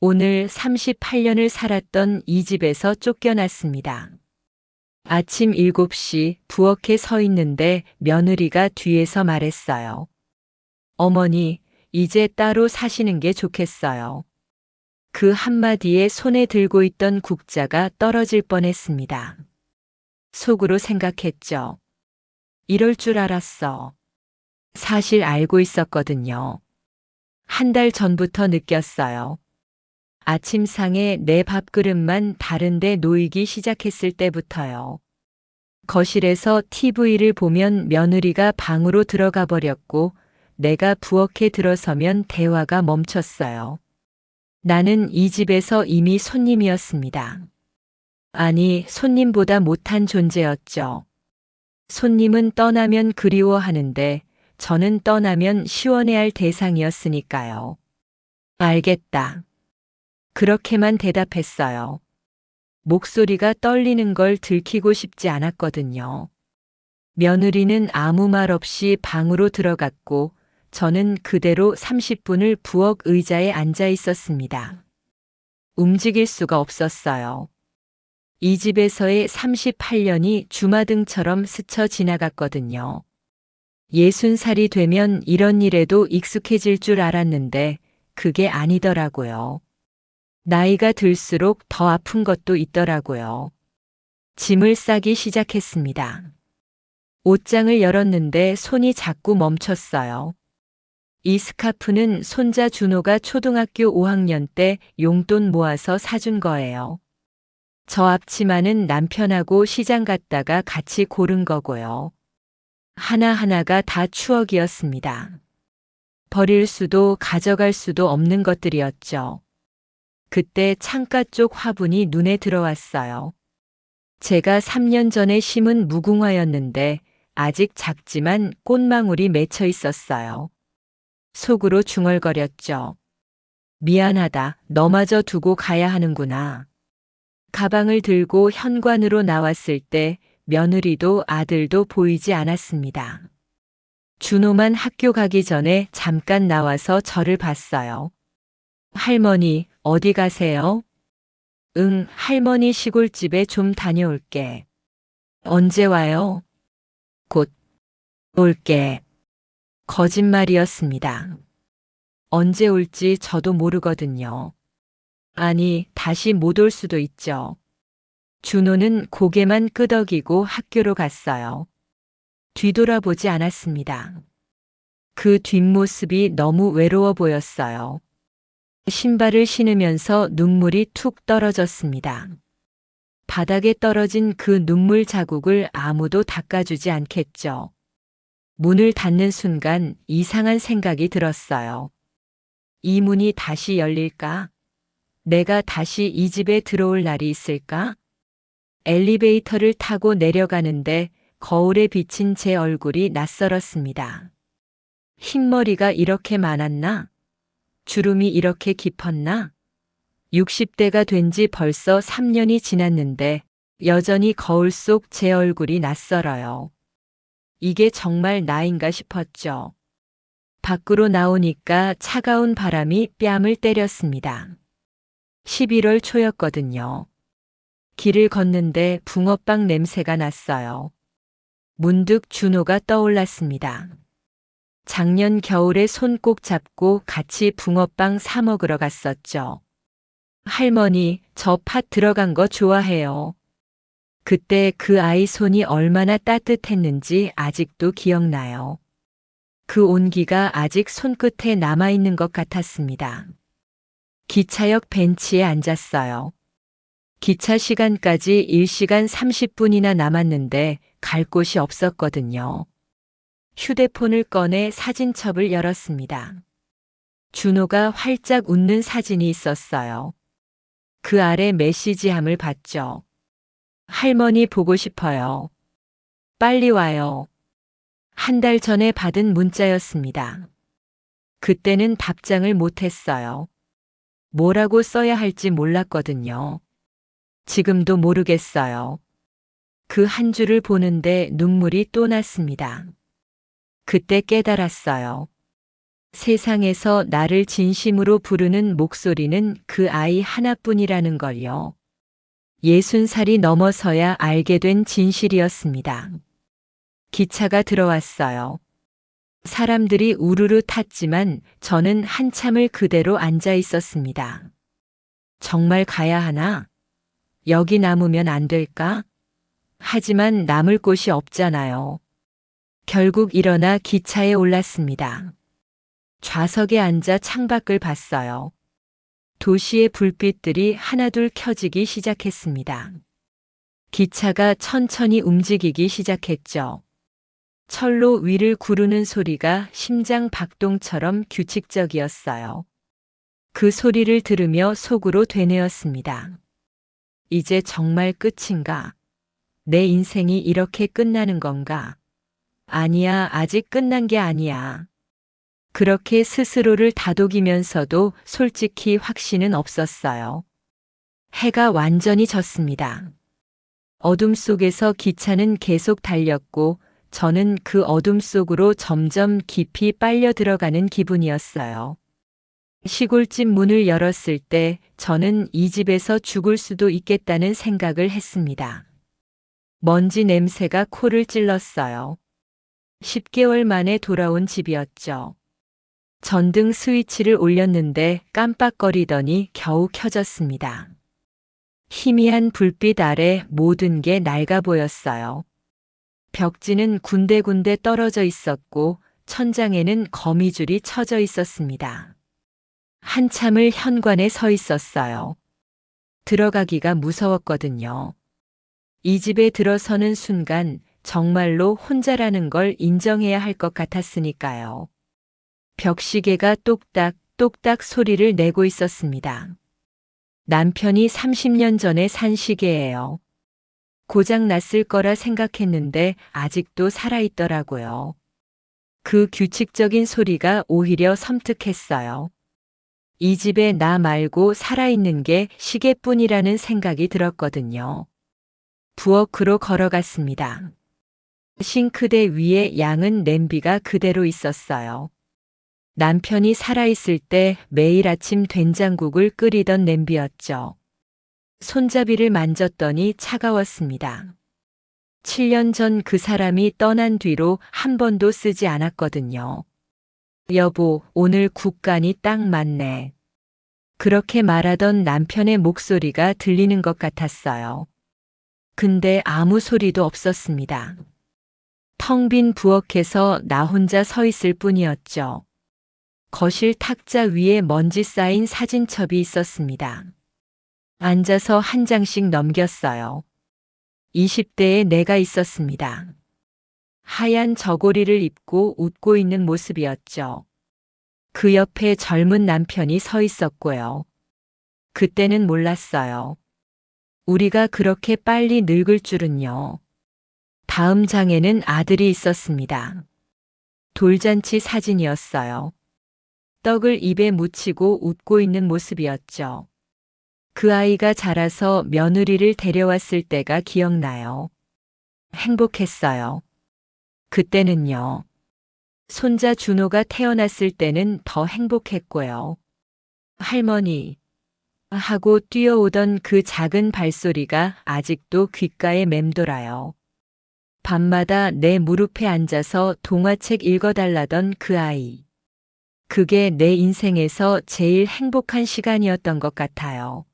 오늘 38년을 살았던 이 집에서 쫓겨났습니다. 아침 7시 부엌에 서 있는데 며느리가 뒤에서 말했어요. 어머니, 이제 따로 사시는 게 좋겠어요. 그 한마디에 손에 들고 있던 국자가 떨어질 뻔했습니다. 속으로 생각했죠. 이럴 줄 알았어. 사실 알고 있었거든요. 한 달 전부터 느꼈어요. 아침상에 내 밥그릇만 다른데 놓이기 시작했을 때부터요. 거실에서 TV를 보면 며느리가 방으로 들어가 버렸고 내가 부엌에 들어서면 대화가 멈췄어요. 나는 이 집에서 이미 손님이었습니다. 아니, 손님보다 못한 존재였죠. 손님은 떠나면 그리워하는데 저는 떠나면 시원해할 대상이었으니까요. 알겠다. 그렇게만 대답했어요. 목소리가 떨리는 걸 들키고 싶지 않았거든요. 며느리는 아무 말 없이 방으로 들어갔고 저는 그대로 30분을 부엌 의자에 앉아 있었습니다. 움직일 수가 없었어요. 이 집에서의 38년이 주마등처럼 스쳐 지나갔거든요. 60살이 되면 이런 일에도 익숙해질 줄 알았는데 그게 아니더라고요. 나이가 들수록 더 아픈 것도 있더라고요. 짐을 싸기 시작했습니다. 옷장을 열었는데 손이 자꾸 멈췄어요. 이 스카프는 손자 준호가 초등학교 5학년 때 용돈 모아서 사준 거예요. 저 앞치마는 남편하고 시장 갔다가 같이 고른 거고요. 하나하나가 다 추억이었습니다. 버릴 수도 가져갈 수도 없는 것들이었죠. 그때 창가 쪽 화분이 눈에 들어왔어요. 제가 3년 전에 심은 무궁화였는데 아직 작지만 꽃망울이 맺혀 있었어요. 속으로 중얼거렸죠. 미안하다. 너마저 두고 가야 하는구나. 가방을 들고 현관으로 나왔을 때 며느리도 아들도 보이지 않았습니다. 준호만 학교 가기 전에 잠깐 나와서 저를 봤어요. 할머니, 어디 가세요? 응, 할머니 시골집에 좀 다녀올게. 언제 와요? 곧 올게. 거짓말이었습니다. 언제 올지 저도 모르거든요. 아니, 다시 못 올 수도 있죠. 준호는 고개만 끄덕이고 학교로 갔어요. 뒤돌아보지 않았습니다. 그 뒷모습이 너무 외로워 보였어요. 신발을 신으면서 눈물이 툭 떨어졌습니다. 바닥에 떨어진 그 눈물 자국을 아무도 닦아주지 않겠죠. 문을 닫는 순간 이상한 생각이 들었어요. 이 문이 다시 열릴까? 내가 다시 이 집에 들어올 날이 있을까? 엘리베이터를 타고 내려가는데 거울에 비친 제 얼굴이 낯설었습니다. 흰머리가 이렇게 많았나? 주름이 이렇게 깊었나? 60대가 된 지 벌써 3년이 지났는데 여전히 거울 속 제 얼굴이 낯설어요. 이게 정말 나인가 싶었죠. 밖으로 나오니까 차가운 바람이 뺨을 때렸습니다. 11월 초였거든요. 길을 걷는데 붕어빵 냄새가 났어요. 문득 준호가 떠올랐습니다. 작년 겨울에 손 꼭 잡고 같이 붕어빵 사 먹으러 갔었죠. 할머니, 저 팥 들어간 거 좋아해요. 그때 그 아이 손이 얼마나 따뜻했는지 아직도 기억나요. 그 온기가 아직 손끝에 남아있는 것 같았습니다. 기차역 벤치에 앉았어요. 기차 시간까지 1시간 30분이나 남았는데 갈 곳이 없었거든요. 휴대폰을 꺼내 사진첩을 열었습니다. 준호가 활짝 웃는 사진이 있었어요. 그 아래 메시지함을 봤죠. 할머니 보고 싶어요. 빨리 와요. 한 달 전에 받은 문자였습니다. 그때는 답장을 못했어요. 뭐라고 써야 할지 몰랐거든요. 지금도 모르겠어요. 그 한 줄을 보는데 눈물이 또 났습니다. 그때 깨달았어요. 세상에서 나를 진심으로 부르는 목소리는 그 아이 하나뿐이라는 걸요. 60살이 넘어서야 알게 된 진실이었습니다. 기차가 들어왔어요. 사람들이 우르르 탔지만 저는 한참을 그대로 앉아 있었습니다. 정말 가야 하나? 여기 남으면 안 될까? 하지만 남을 곳이 없잖아요. 결국 일어나 기차에 올랐습니다. 좌석에 앉아 창밖을 봤어요. 도시의 불빛들이 하나둘 켜지기 시작했습니다. 기차가 천천히 움직이기 시작했죠. 철로 위를 구르는 소리가 심장 박동처럼 규칙적이었어요. 그 소리를 들으며 속으로 되뇌었습니다. 이제 정말 끝인가? 내 인생이 이렇게 끝나는 건가? 아니야, 아직 끝난 게 아니야. 그렇게 스스로를 다독이면서도 솔직히 확신은 없었어요. 해가 완전히 졌습니다. 어둠 속에서 기차는 계속 달렸고 저는 그 어둠 속으로 점점 깊이 빨려 들어가는 기분이었어요. 시골집 문을 열었을 때 저는 이 집에서 죽을 수도 있겠다는 생각을 했습니다. 먼지 냄새가 코를 찔렀어요. 10개월 만에 돌아온 집이었죠. 전등 스위치를 올렸는데 깜빡거리더니 겨우 켜졌습니다. 희미한 불빛 아래 모든 게 낡아 보였어요. 벽지는 군데군데 떨어져 있었고 천장에는 거미줄이 쳐져 있었습니다. 한참을 현관에 서 있었어요. 들어가기가 무서웠거든요. 이 집에 들어서는 순간 정말로 혼자라는 걸 인정해야 할 것 같았으니까요. 벽시계가 똑딱 똑딱 소리를 내고 있었습니다. 남편이 30년 전에 산 시계예요. 고장 났을 거라 생각했는데 아직도 살아있더라고요. 그 규칙적인 소리가 오히려 섬뜩했어요. 이 집에 나 말고 살아있는 게 시계뿐이라는 생각이 들었거든요. 부엌으로 걸어갔습니다. 싱크대 위에 양은 냄비가 그대로 있었어요. 남편이 살아있을 때 매일 아침 된장국을 끓이던 냄비였죠. 손잡이를 만졌더니 차가웠습니다. 7년 전 그 사람이 떠난 뒤로 한 번도 쓰지 않았거든요. 여보, 오늘 국간이 딱 맞네. 그렇게 말하던 남편의 목소리가 들리는 것 같았어요. 근데 아무 소리도 없었습니다. 텅 빈 부엌에서 나 혼자 서 있을 뿐이었죠. 거실 탁자 위에 먼지 쌓인 사진첩이 있었습니다. 앉아서 한 장씩 넘겼어요. 20대에 내가 있었습니다. 하얀 저고리를 입고 웃고 있는 모습이었죠. 그 옆에 젊은 남편이 서 있었고요. 그때는 몰랐어요. 우리가 그렇게 빨리 늙을 줄은요. 다음 장에는 아들이 있었습니다. 돌잔치 사진이었어요. 떡을 입에 묻히고 웃고 있는 모습이었죠. 그 아이가 자라서 며느리를 데려왔을 때가 기억나요. 행복했어요. 그때는요. 손자 준호가 태어났을 때는 더 행복했고요. 할머니 하고 뛰어오던 그 작은 발소리가 아직도 귓가에 맴돌아요. 밤마다 내 무릎에 앉아서 동화책 읽어달라던 그 아이. 그게 내 인생에서 제일 행복한 시간이었던 것 같아요.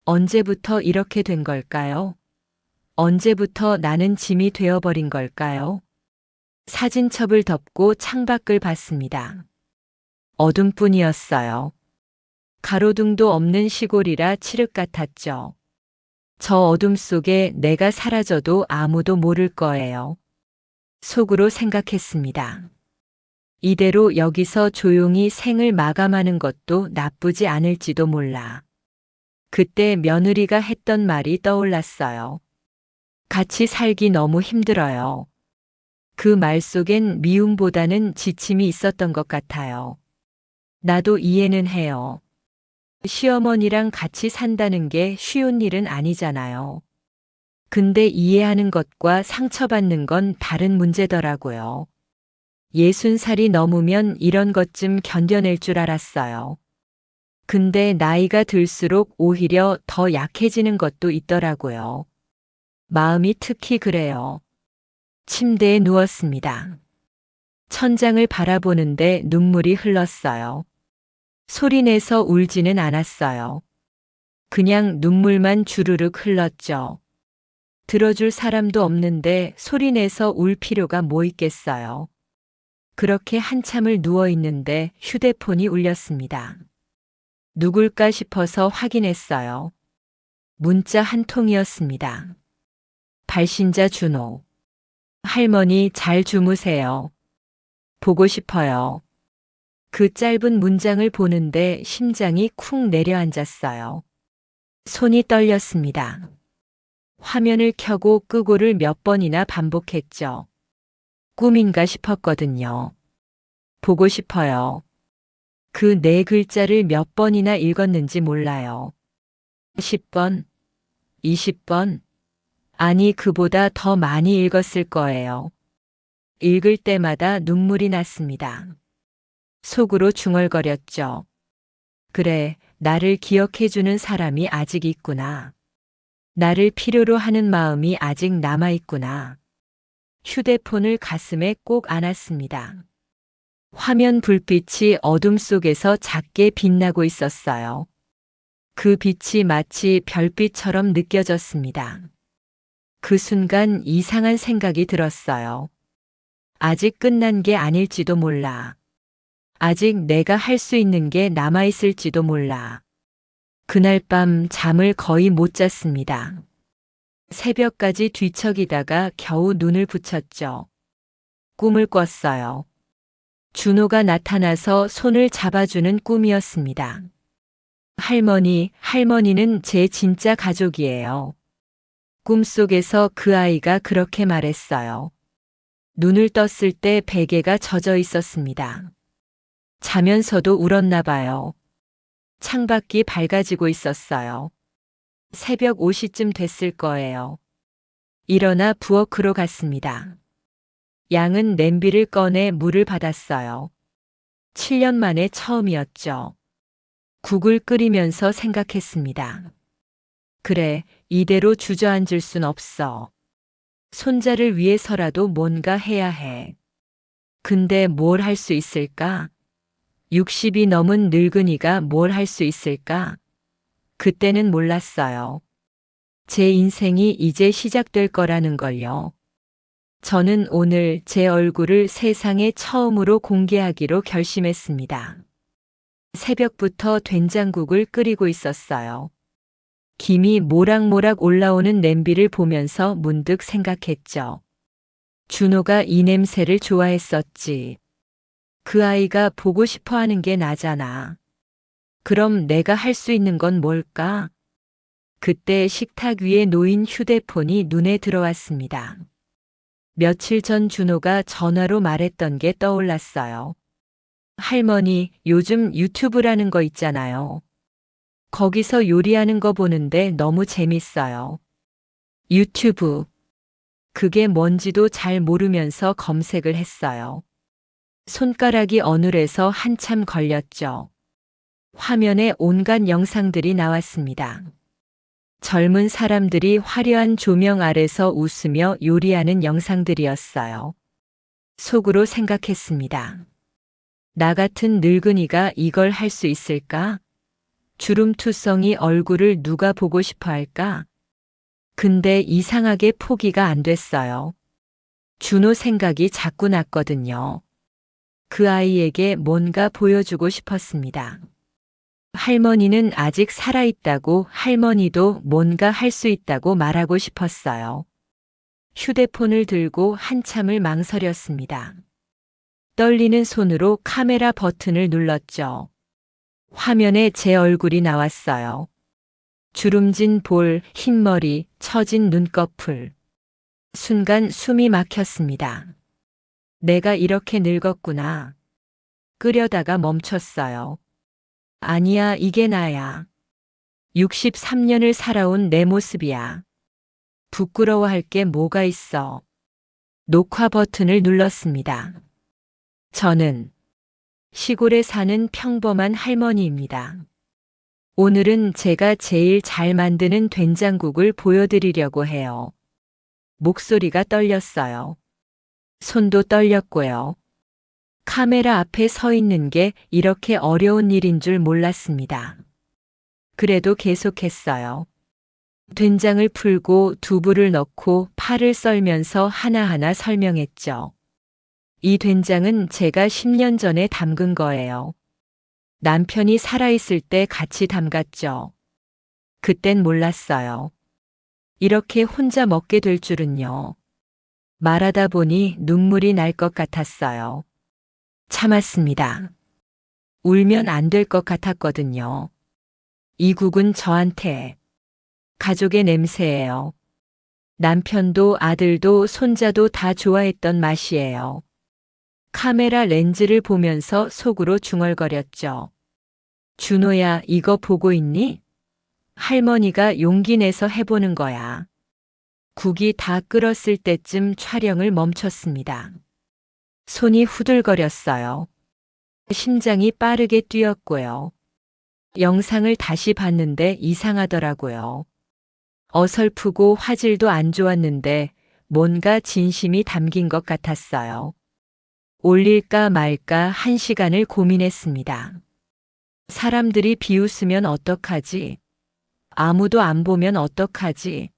언제부터 이렇게 된 걸까요? 언제부터 나는 짐이 되어버린 걸까요? 사진첩을 덮고 창밖을 봤습니다. 어둠뿐이었어요. 가로등도 없는 시골이라 칠흑 같았죠. 저 어둠 속에 내가 사라져도 아무도 모를 거예요. 속으로 생각했습니다. 이대로 여기서 조용히 생을 마감하는 것도 나쁘지 않을지도 몰라. 그때 며느리가 했던 말이 떠올랐어요. 같이 살기 너무 힘들어요. 그 말 속엔 미움보다는 지침이 있었던 것 같아요. 나도 이해는 해요. 시어머니랑 같이 산다는 게 쉬운 일은 아니잖아요. 근데 이해하는 것과 상처받는 건 다른 문제더라고요. 60살이 넘으면 이런 것쯤 견뎌낼 줄 알았어요. 근데 나이가 들수록 오히려 더 약해지는 것도 있더라고요. 마음이 특히 그래요. 침대에 누웠습니다. 천장을 바라보는데 눈물이 흘렀어요. 소리내서 울지는 않았어요. 그냥 눈물만 주르륵 흘렀죠. 들어줄 사람도 없는데 소리내서 울 필요가 뭐 있겠어요. 그렇게 한참을 누워 있는데 휴대폰이 울렸습니다. 누굴까 싶어서 확인했어요. 문자 한 통이었습니다. 발신자 준호. 할머니 잘 주무세요. 보고 싶어요. 그 짧은 문장을 보는데 심장이 쿵 내려앉았어요. 손이 떨렸습니다. 화면을 켜고 끄고를 몇 번이나 반복했죠. 꿈인가 싶었거든요. 보고 싶어요. 그 네 글자를 몇 번이나 읽었는지 몰라요. 10번, 20번, 아니 그보다 더 많이 읽었을 거예요. 읽을 때마다 눈물이 났습니다. 속으로 중얼거렸죠. 그래, 나를 기억해주는 사람이 아직 있구나. 나를 필요로 하는 마음이 아직 남아있구나. 휴대폰을 가슴에 꼭 안았습니다. 화면 불빛이 어둠 속에서 작게 빛나고 있었어요. 그 빛이 마치 별빛처럼 느껴졌습니다. 그 순간 이상한 생각이 들었어요. 아직 끝난 게 아닐지도 몰라. 아직 내가 할 수 있는 게 남아있을지도 몰라. 그날 밤 잠을 거의 못 잤습니다. 새벽까지 뒤척이다가 겨우 눈을 붙였죠. 꿈을 꿨어요. 준호가 나타나서 손을 잡아주는 꿈이었습니다. 할머니는 제 진짜 가족이에요. 꿈속에서 그 아이가 그렇게 말했어요. 눈을 떴을 때 베개가 젖어 있었습니다. 자면서도 울었나 봐요. 창밖이 밝아지고 있었어요. 새벽 5시쯤 됐을 거예요. 일어나 부엌으로 갔습니다. 양은 냄비를 꺼내 물을 받았어요. 7년 만에 처음이었죠. 국을 끓이면서 생각했습니다. 그래, 이대로 주저앉을 순 없어. 손자를 위해서라도 뭔가 해야 해. 근데 뭘 할 수 있을까? 60이 넘은 늙은이가 뭘 할 수 있을까? 그때는 몰랐어요. 제 인생이 이제 시작될 거라는 걸요. 저는 오늘 제 얼굴을 세상에 처음으로 공개하기로 결심했습니다. 새벽부터 된장국을 끓이고 있었어요. 김이 모락모락 올라오는 냄비를 보면서 문득 생각했죠. 준호가 이 냄새를 좋아했었지. 그 아이가 보고 싶어 하는 게 나잖아. 그럼 내가 할 수 있는 건 뭘까? 그때 식탁 위에 놓인 휴대폰이 눈에 들어왔습니다. 며칠 전 준호가 전화로 말했던 게 떠올랐어요. 할머니, 요즘 유튜브라는 거 있잖아요. 거기서 요리하는 거 보는데 너무 재밌어요. 유튜브. 그게 뭔지도 잘 모르면서 검색을 했어요. 손가락이 어눌해서 한참 걸렸죠. 화면에 온갖 영상들이 나왔습니다. 젊은 사람들이 화려한 조명 아래서 웃으며 요리하는 영상들이었어요. 속으로 생각했습니다. 나 같은 늙은이가 이걸 할 수 있을까? 주름투성이 얼굴을 누가 보고 싶어 할까? 근데 이상하게 포기가 안 됐어요. 준호 생각이 자꾸 났거든요. 그 아이에게 뭔가 보여주고 싶었습니다. 할머니는 아직 살아있다고, 할머니도 뭔가 할 수 있다고 말하고 싶었어요. 휴대폰을 들고 한참을 망설였습니다. 떨리는 손으로 카메라 버튼을 눌렀죠. 화면에 제 얼굴이 나왔어요. 주름진 볼, 흰 머리, 처진 눈꺼풀. 순간 숨이 막혔습니다. 내가 이렇게 늙었구나. 끄려다가 멈췄어요. 아니야, 이게 나야. 63년을 살아온 내 모습이야. 부끄러워할 게 뭐가 있어. 녹화 버튼을 눌렀습니다. 저는 시골에 사는 평범한 할머니입니다. 오늘은 제가 제일 잘 만드는 된장국을 보여드리려고 해요. 목소리가 떨렸어요. 손도 떨렸고요. 카메라 앞에 서 있는 게 이렇게 어려운 일인 줄 몰랐습니다. 그래도 계속했어요. 된장을 풀고 두부를 넣고 파를 썰면서 하나하나 설명했죠. 이 된장은 제가 10년 전에 담근 거예요. 남편이 살아있을 때 같이 담갔죠. 그땐 몰랐어요. 이렇게 혼자 먹게 될 줄은요. 말하다 보니 눈물이 날 것 같았어요. 참았습니다. 울면 안 될 것 같았거든요. 이 국은 저한테 가족의 냄새예요. 남편도 아들도 손자도 다 좋아했던 맛이에요. 카메라 렌즈를 보면서 속으로 중얼거렸죠. 준호야, 이거 보고 있니? 할머니가 용기 내서 해보는 거야. 국이 다 끓었을 때쯤 촬영을 멈췄습니다. 손이 후들거렸어요. 심장이 빠르게 뛰었고요. 영상을 다시 봤는데 이상하더라고요. 어설프고 화질도 안 좋았는데 뭔가 진심이 담긴 것 같았어요. 올릴까 말까 1시간을 고민했습니다. 사람들이 비웃으면 어떡하지? 아무도 안 보면 어떡하지?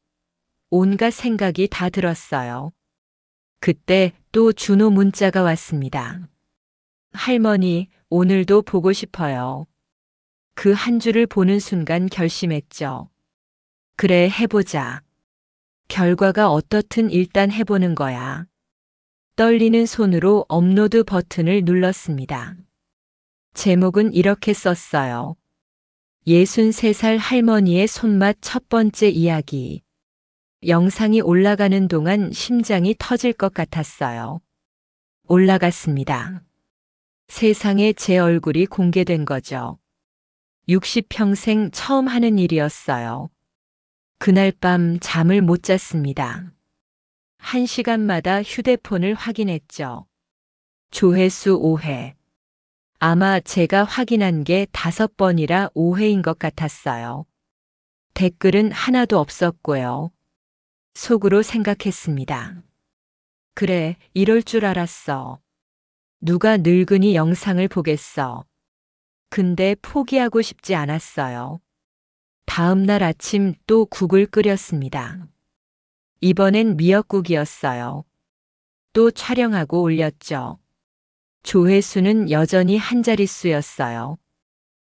온갖 생각이 다 들었어요. 그때 또 준호 문자가 왔습니다. 할머니, 오늘도 보고 싶어요. 그 한 줄을 보는 순간 결심했죠. 그래, 해보자. 결과가 어떻든 일단 해보는 거야. 떨리는 손으로 업로드 버튼을 눌렀습니다. 제목은 이렇게 썼어요. 63살 할머니의 손맛 첫 번째 이야기. 영상이 올라가는 동안 심장이 터질 것 같았어요. 올라갔습니다. 세상에 제 얼굴이 공개된 거죠. 60평생 처음 하는 일이었어요. 그날 밤 잠을 못 잤습니다. 1시간마다 휴대폰을 확인했죠. 조회수 5회. 아마 제가 확인한 게 5번이라 5회인 것 같았어요. 댓글은 하나도 없었고요. 속으로 생각했습니다. 그래, 이럴 줄 알았어. 누가 늙은이 영상을 보겠어. 근데 포기하고 싶지 않았어요. 다음 날 아침 또 국을 끓였습니다. 이번엔 미역국이었어요. 또 촬영하고 올렸죠. 조회수는 여전히 한 자릿수였어요.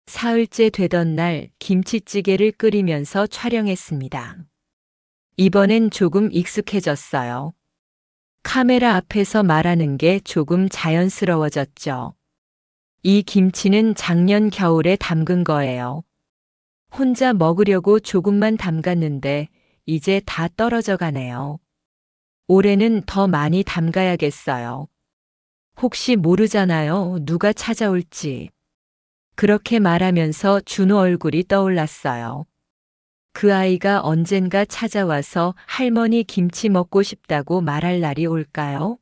사흘째 되던 날 김치찌개를 끓이면서 촬영했습니다. 이번엔 조금 익숙해졌어요. 카메라 앞에서 말하는 게 조금 자연스러워졌죠. 이 김치는 작년 겨울에 담근 거예요. 혼자 먹으려고 조금만 담갔는데 이제 다 떨어져 가네요. 올해는 더 많이 담가야겠어요. 혹시 모르잖아요. 누가 찾아올지. 그렇게 말하면서 준호 얼굴이 떠올랐어요. 그 아이가 언젠가 찾아와서 할머니 김치 먹고 싶다고 말할 날이 올까요?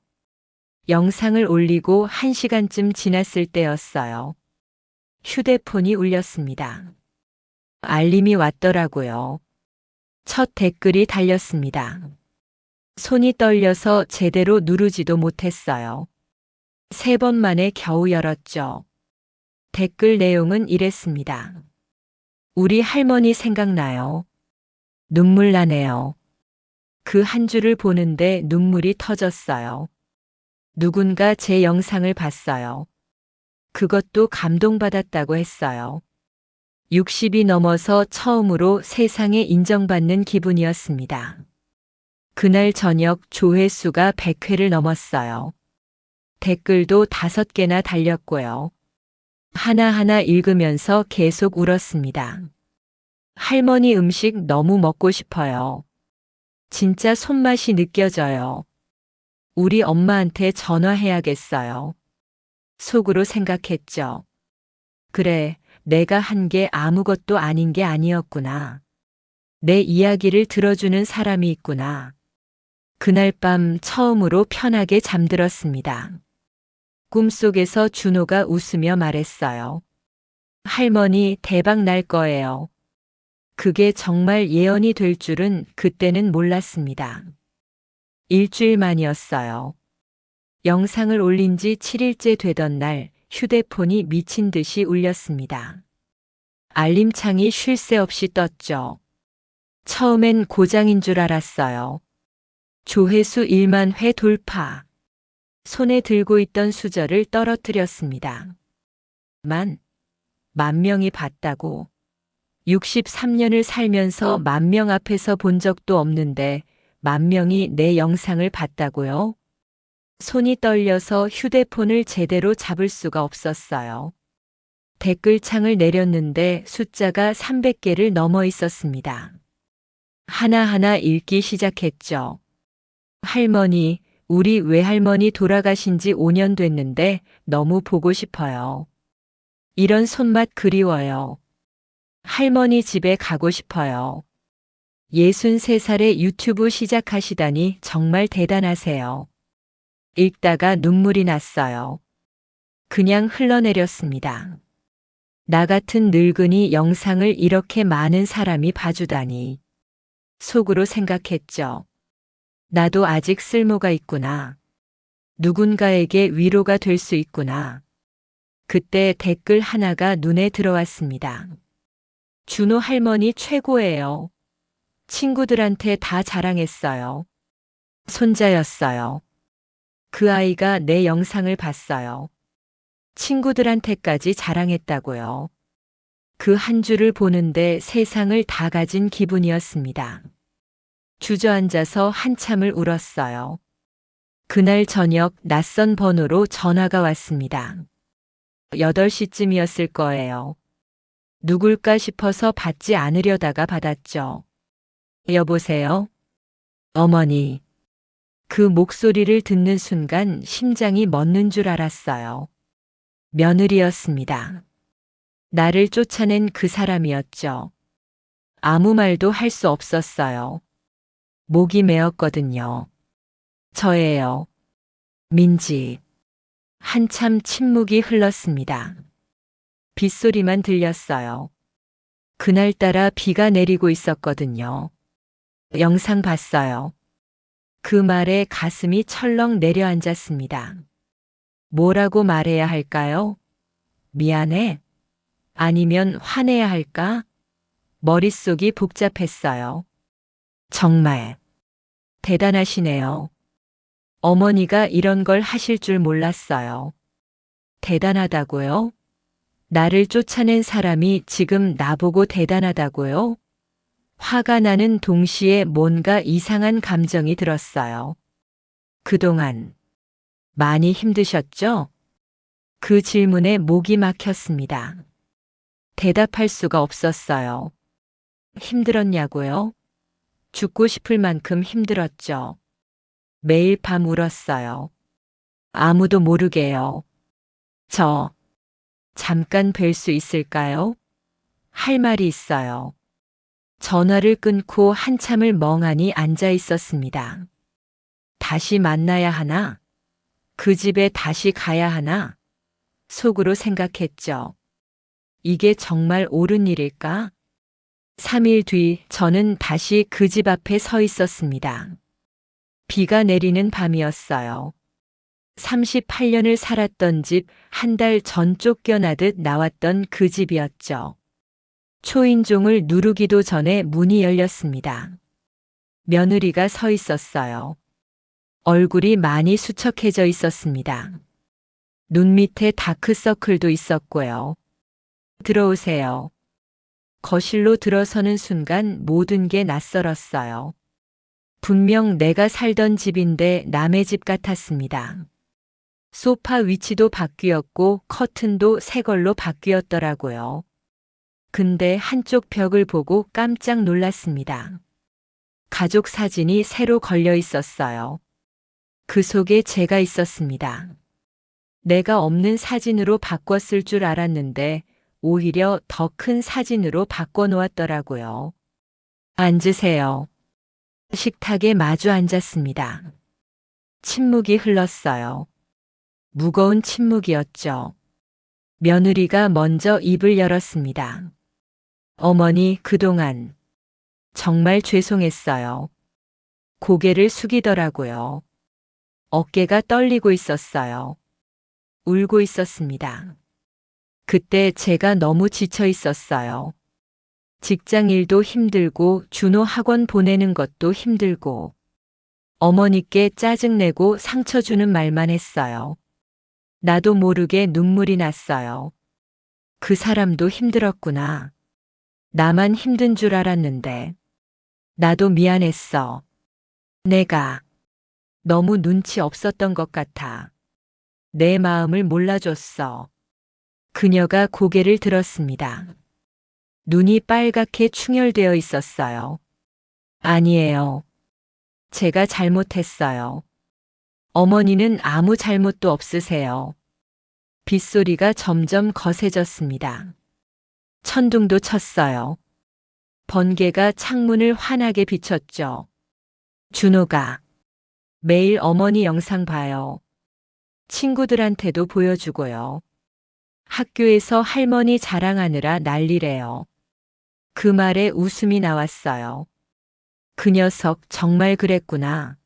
영상을 올리고 1시간쯤 지났을 때였어요. 휴대폰이 울렸습니다. 알림이 왔더라고요. 첫 댓글이 달렸습니다. 손이 떨려서 제대로 누르지도 못했어요. 3번 만에 겨우 열었죠. 댓글 내용은 이랬습니다. 우리 할머니 생각나요. 눈물 나네요. 그 한 줄을 보는데 눈물이 터졌어요. 누군가 제 영상을 봤어요. 그것도 감동받았다고 했어요. 60이 넘어서 처음으로 세상에 인정받는 기분이었습니다. 그날 저녁 조회수가 100회를 넘었어요. 댓글도 5개나 달렸고요. 하나하나 읽으면서 계속 울었습니다. 할머니 음식 너무 먹고 싶어요. 진짜 손맛이 느껴져요. 우리 엄마한테 전화해야겠어요. 속으로 생각했죠. 그래, 내가 한 게 아무것도 아닌 게 아니었구나. 내 이야기를 들어주는 사람이 있구나. 그날 밤 처음으로 편하게 잠들었습니다. 꿈속에서 준호가 웃으며 말했어요. 할머니, 대박 날 거예요. 그게 정말 예언이 될 줄은 그때는 몰랐습니다. 일주일 만이었어요. 영상을 올린 지 7일째 되던 날 휴대폰이 미친 듯이 울렸습니다. 알림창이 쉴 새 없이 떴죠. 처음엔 고장인 줄 알았어요. 조회수 1만 회 돌파. 손에 들고 있던 수저를 떨어뜨렸습니다. 만 명이 봤다고. 63년을 살면서 10,000명 앞에서 본 적도 없는데 10,000명이 내 영상을 봤다고요? 손이 떨려서 휴대폰을 제대로 잡을 수가 없었어요. 댓글창을 내렸는데 숫자가 300개를 넘어 있었습니다. 하나하나 읽기 시작했죠. 할머니, 우리 외할머니 돌아가신 지 5년 됐는데 너무 보고 싶어요. 이런 손맛 그리워요. 할머니 집에 가고 싶어요. 63살에 유튜브 시작하시다니 정말 대단하세요. 읽다가 눈물이 났어요. 그냥 흘러내렸습니다. 나 같은 늙은이 영상을 이렇게 많은 사람이 봐주다니. 속으로 생각했죠. 나도 아직 쓸모가 있구나. 누군가에게 위로가 될 수 있구나. 그때 댓글 하나가 눈에 들어왔습니다. 준호 할머니 최고예요. 친구들한테 다 자랑했어요. 손자였어요. 그 아이가 내 영상을 봤어요. 친구들한테까지 자랑했다고요. 그 한 줄을 보는데 세상을 다 가진 기분이었습니다. 주저앉아서 한참을 울었어요. 그날 저녁 낯선 번호로 전화가 왔습니다. 8시쯤이었을 거예요. 누굴까 싶어서 받지 않으려다가 받았죠. 여보세요? 어머니. 그 목소리를 듣는 순간 심장이 멎는 줄 알았어요. 며느리였습니다. 나를 쫓아낸 그 사람이었죠. 아무 말도 할 수 없었어요. 목이 메었거든요. 저예요. 민지. 한참 침묵이 흘렀습니다. 빗소리만 들렸어요. 그날따라 비가 내리고 있었거든요. 영상 봤어요. 그 말에 가슴이 철렁 내려앉았습니다. 뭐라고 말해야 할까요? 미안해? 아니면 화내야 할까? 머릿속이 복잡했어요. 정말 대단하시네요. 어머니가 이런 걸 하실 줄 몰랐어요. 대단하다고요? 나를 쫓아낸 사람이 지금 나보고 대단하다고요? 화가 나는 동시에 뭔가 이상한 감정이 들었어요. 그동안 많이 힘드셨죠? 그 질문에 목이 막혔습니다. 대답할 수가 없었어요. 힘들었냐고요? 죽고 싶을 만큼 힘들었죠. 매일 밤 울었어요. 아무도 모르게요. 잠깐 뵐 수 있을까요? 할 말이 있어요. 전화를 끊고 한참을 멍하니 앉아 있었습니다. 다시 만나야 하나? 그 집에 다시 가야 하나? 속으로 생각했죠. 이게 정말 옳은 일일까? 3일 뒤 저는 다시 그 집 앞에 서 있었습니다. 비가 내리는 밤이었어요. 38년을 살았던 집, 한 달 전 쫓겨나듯 나왔던 그 집이었죠. 초인종을 누르기도 전에 문이 열렸습니다. 며느리가 서 있었어요. 얼굴이 많이 수척해져 있었습니다. 눈 밑에 다크서클도 있었고요. 들어오세요. 거실로 들어서는 순간 모든 게 낯설었어요. 분명 내가 살던 집인데 남의 집 같았습니다. 소파 위치도 바뀌었고 커튼도 새 걸로 바뀌었더라고요. 근데 한쪽 벽을 보고 깜짝 놀랐습니다. 가족 사진이 새로 걸려 있었어요. 그 속에 제가 있었습니다. 내가 없는 사진으로 바꿨을 줄 알았는데 오히려 더 큰 사진으로 바꿔놓았더라고요. 앉으세요. 식탁에 마주 앉았습니다. 침묵이 흘렀어요. 무거운 침묵이었죠. 며느리가 먼저 입을 열었습니다. 어머니, 그동안 정말 죄송했어요. 고개를 숙이더라고요. 어깨가 떨리고 있었어요. 울고 있었습니다. 그때 제가 너무 지쳐 있었어요. 직장 일도 힘들고 준호 학원 보내는 것도 힘들고 어머니께 짜증내고 상처 주는 말만 했어요. 나도 모르게 눈물이 났어요. 그 사람도 힘들었구나. 나만 힘든 줄 알았는데. 나도 미안했어. 내가 너무 눈치 없었던 것 같아. 내 마음을 몰라줬어. 그녀가 고개를 들었습니다. 눈이 빨갛게 충혈되어 있었어요. 아니에요. 제가 잘못했어요. 어머니는 아무 잘못도 없으세요. 빗소리가 점점 거세졌습니다. 천둥도 쳤어요. 번개가 창문을 환하게 비췄죠. 준호가 매일 어머니 영상 봐요. 친구들한테도 보여주고요. 학교에서 할머니 자랑하느라 난리래요. 그 말에 웃음이 나왔어요. 그 녀석 정말 그랬구나.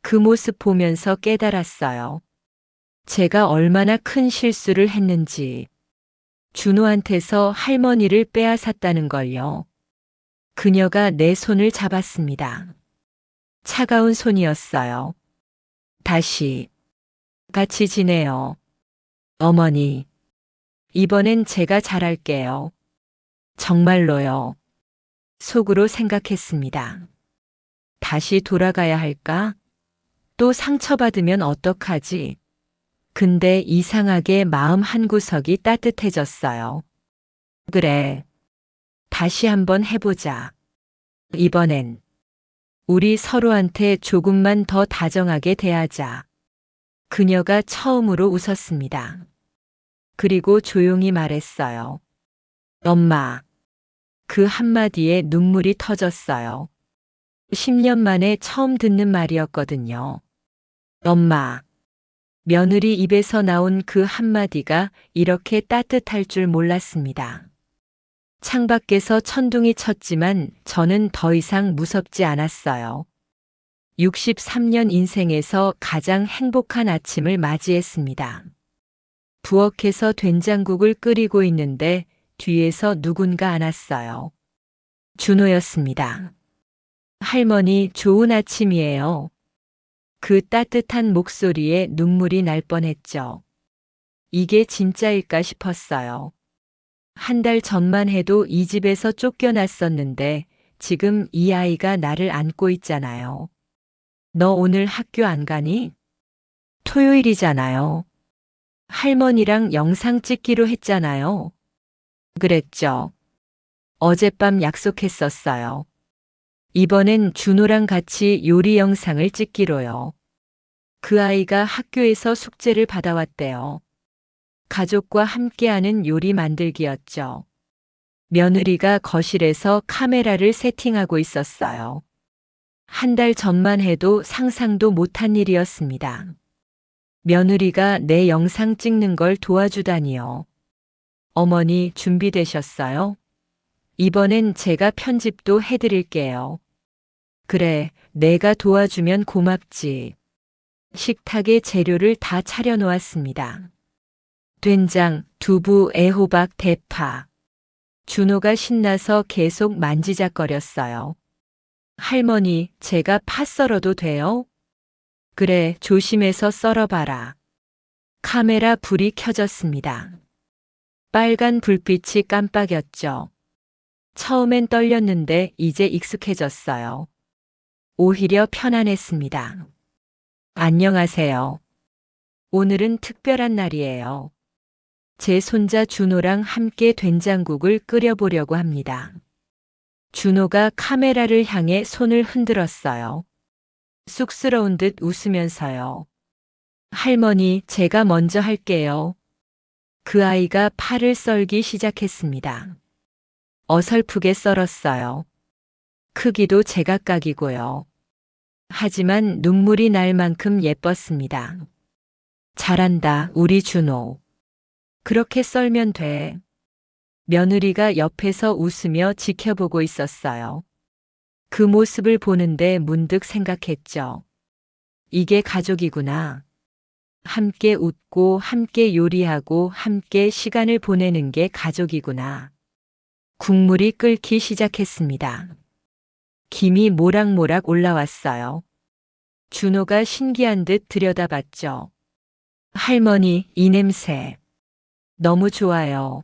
그 모습 보면서 깨달았어요. 제가 얼마나 큰 실수를 했는지. 준호한테서 할머니를 빼앗았다는 걸요. 그녀가 내 손을 잡았습니다. 차가운 손이었어요. 다시 같이 지내요. 어머니, 이번엔 제가 잘할게요. 정말로요. 속으로 생각했습니다. 다시 돌아가야 할까? 또 상처받으면 어떡하지? 근데 이상하게 마음 한구석이 따뜻해졌어요. 그래. 다시 한번 해보자. 이번엔 우리 서로한테 조금만 더 다정하게 대하자. 그녀가 처음으로 웃었습니다. 그리고 조용히 말했어요. 엄마. 그 한마디에 눈물이 터졌어요. 10년 만에 처음 듣는 말이었거든요. 엄마. 며느리 입에서 나온 그 한마디가 이렇게 따뜻할 줄 몰랐습니다. 창밖에서 천둥이 쳤지만 저는 더 이상 무섭지 않았어요. 63년 인생에서 가장 행복한 아침을 맞이했습니다. 부엌에서 된장국을 끓이고 있는데 뒤에서 누군가 안았어요. 준호였습니다. 할머니, 좋은 아침이에요. 그 따뜻한 목소리에 눈물이 날 뻔했죠. 이게 진짜일까 싶었어요. 한 달 전만 해도 이 집에서 쫓겨났었는데 지금 이 아이가 나를 안고 있잖아요. 너 오늘 학교 안 가니? 토요일이잖아요. 할머니랑 영상 찍기로 했잖아요. 그랬죠. 어젯밤 약속했었어요. 이번엔 준호랑 같이 요리 영상을 찍기로요. 그 아이가 학교에서 숙제를 받아왔대요. 가족과 함께하는 요리 만들기였죠. 며느리가 거실에서 카메라를 세팅하고 있었어요. 한 달 전만 해도 상상도 못한 일이었습니다. 며느리가 내 영상 찍는 걸 도와주다니요. 어머니, 준비되셨어요? 이번엔 제가 편집도 해드릴게요. 그래, 내가 도와주면 고맙지. 식탁에 재료를 다 차려놓았습니다. 된장, 두부, 애호박, 대파. 준호가 신나서 계속 만지작거렸어요. 할머니, 제가 파 썰어도 돼요? 그래, 조심해서 썰어봐라. 카메라 불이 켜졌습니다. 빨간 불빛이 깜빡였죠. 처음엔 떨렸는데 이제 익숙해졌어요. 오히려 편안했습니다. 안녕하세요. 오늘은 특별한 날이에요. 제 손자 준호랑 함께 된장국을 끓여보려고 합니다. 준호가 카메라를 향해 손을 흔들었어요. 쑥스러운 듯 웃으면서요. 할머니, 제가 먼저 할게요. 그 아이가 파를 썰기 시작했습니다. 어설프게 썰었어요. 크기도 제각각이고요. 하지만 눈물이 날 만큼 예뻤습니다. 잘한다, 우리 준호. 그렇게 썰면 돼. 며느리가 옆에서 웃으며 지켜보고 있었어요. 그 모습을 보는데 문득 생각했죠. 이게 가족이구나. 함께 웃고 함께 요리하고 함께 시간을 보내는 게 가족이구나. 국물이 끓기 시작했습니다. 김이 모락모락 올라왔어요. 준호가 신기한 듯 들여다봤죠. 할머니, 이 냄새. 너무 좋아요.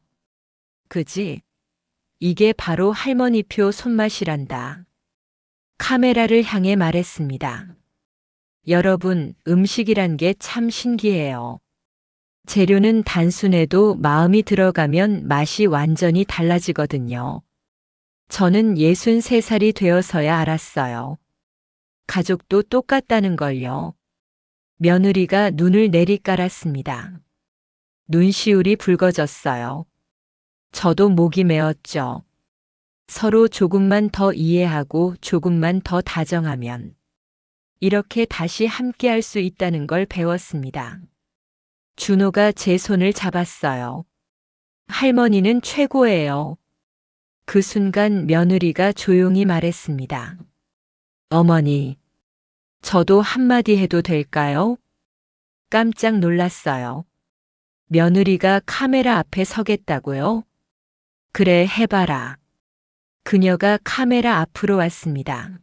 그지? 이게 바로 할머니표 손맛이란다. 카메라를 향해 말했습니다. 여러분, 음식이란 게 참 신기해요. 재료는 단순해도 마음이 들어가면 맛이 완전히 달라지거든요. 저는 63살이 되어서야 알았어요. 가족도 똑같다는 걸요. 며느리가 눈을 내리깔았습니다. 눈시울이 붉어졌어요. 저도 목이 메었죠. 서로 조금만 더 이해하고 조금만 더 다정하면 이렇게 다시 함께할 수 있다는 걸 배웠습니다. 준호가 제 손을 잡았어요. 할머니는 최고예요. 그 순간 며느리가 조용히 말했습니다. 어머니, 저도 한마디 해도 될까요? 깜짝 놀랐어요. 며느리가 카메라 앞에 서겠다고요? 그래, 해봐라. 그녀가 카메라 앞으로 왔습니다.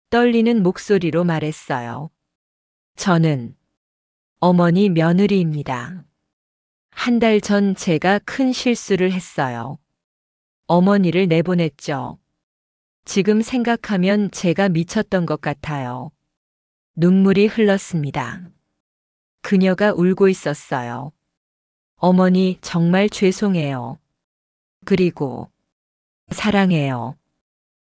떨리는 목소리로 말했어요. 저는 어머니 며느리입니다. 한 달 전 제가 큰 실수를 했어요. 어머니를 내보냈죠. 지금 생각하면 제가 미쳤던 것 같아요. 눈물이 흘렀습니다. 그녀가 울고 있었어요. 어머니, 정말 죄송해요. 그리고 사랑해요.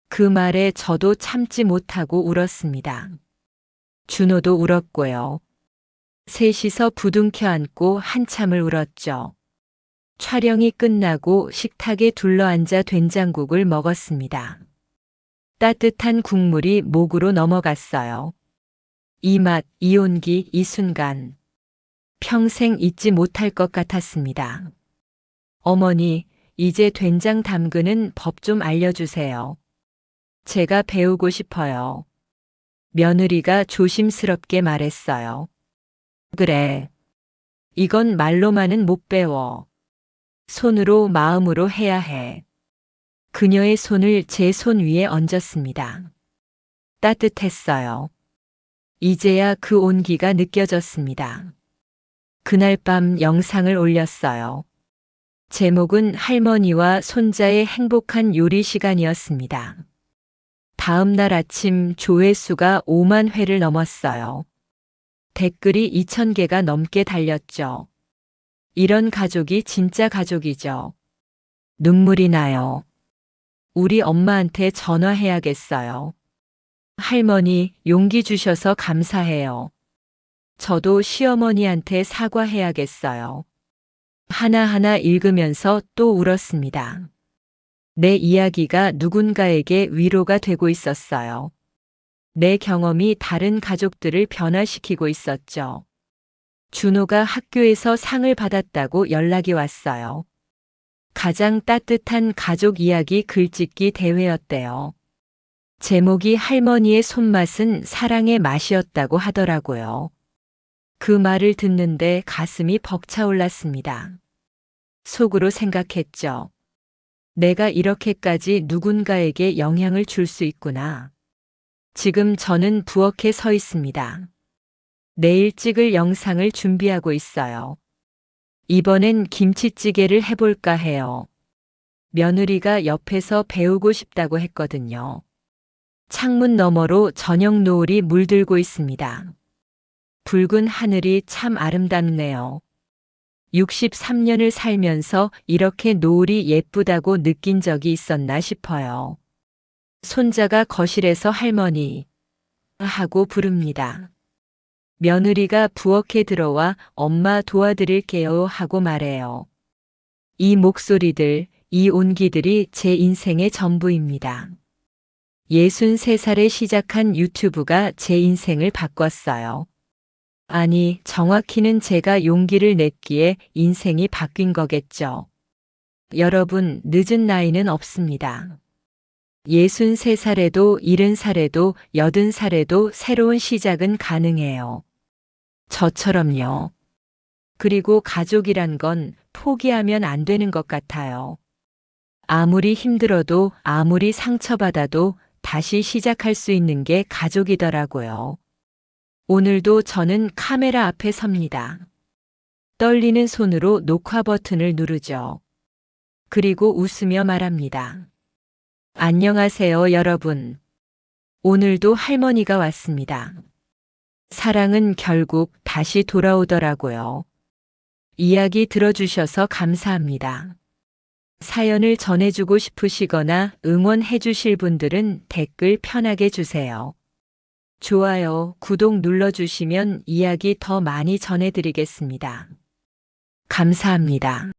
그 말에 저도 참지 못하고 울었습니다. 준호도 울었고요. 셋이서 부둥켜 안고 한참을 울었죠. 촬영이 끝나고 식탁에 둘러앉아 된장국을 먹었습니다. 따뜻한 국물이 목으로 넘어갔어요. 이 맛, 이 온기, 이 순간. 평생 잊지 못할 것 같았습니다. 어머니, 이제 된장 담그는 법 좀 알려주세요. 제가 배우고 싶어요. 며느리가 조심스럽게 말했어요. 그래. 이건 말로만은 못 배워. 손으로 마음으로 해야 해. 그녀의 손을 제 손 위에 얹었습니다. 따뜻했어요. 이제야 그 온기가 느껴졌습니다. 그날 밤 영상을 올렸어요. 제목은 할머니와 손자의 행복한 요리 시간이었습니다. 다음 날 아침 조회수가 5만 회를 넘었어요. 댓글이 2,000개가 넘게 달렸죠. 이런 가족이 진짜 가족이죠. 눈물이 나요. 우리 엄마한테 전화해야겠어요. 할머니, 용기 주셔서 감사해요. 저도 시어머니한테 사과해야겠어요. 하나하나 읽으면서 또 울었습니다. 내 이야기가 누군가에게 위로가 되고 있었어요. 내 경험이 다른 가족들을 변화시키고 있었죠. 준호가 학교에서 상을 받았다고 연락이 왔어요. 가장 따뜻한 가족 이야기 글짓기 대회였대요. 제목이 할머니의 손맛은 사랑의 맛이었다고 하더라고요. 그 말을 듣는데 가슴이 벅차올랐습니다. 속으로 생각했죠. 내가 이렇게까지 누군가에게 영향을 줄 수 있구나. 지금 저는 부엌에 서 있습니다. 내일 찍을 영상을 준비하고 있어요. 이번엔 김치찌개를 해볼까 해요. 며느리가 옆에서 배우고 싶다고 했거든요. 창문 너머로 저녁 노을이 물들고 있습니다. 붉은 하늘이 참 아름답네요. 63년을 살면서 이렇게 노을이 예쁘다고 느낀 적이 있었나 싶어요. 손자가 거실에서 할머니 하고 부릅니다. 며느리가 부엌에 들어와 엄마 도와드릴게요 하고 말해요. 이 목소리들, 이 온기들이 제 인생의 전부입니다. 63살에 시작한 유튜브가 제 인생을 바꿨어요. 아니, 정확히는 제가 용기를 냈기에 인생이 바뀐 거겠죠. 여러분, 늦은 나이는 없습니다. 63살에도 70살에도 80살에도 새로운 시작은 가능해요. 저처럼요. 그리고 가족이란 건 포기하면 안 되는 것 같아요. 아무리 힘들어도 아무리 상처받아도 다시 시작할 수 있는 게 가족이더라고요. 오늘도 저는 카메라 앞에 섭니다. 떨리는 손으로 녹화 버튼을 누르죠. 그리고 웃으며 말합니다. 안녕하세요, 여러분. 오늘도 할머니가 왔습니다. 사랑은 결국 다시 돌아오더라고요. 이야기 들어주셔서 감사합니다. 사연을 전해주고 싶으시거나 응원해 주실 분들은 댓글 편하게 주세요. 좋아요, 구독 눌러주시면 이야기 더 많이 전해드리겠습니다. 감사합니다.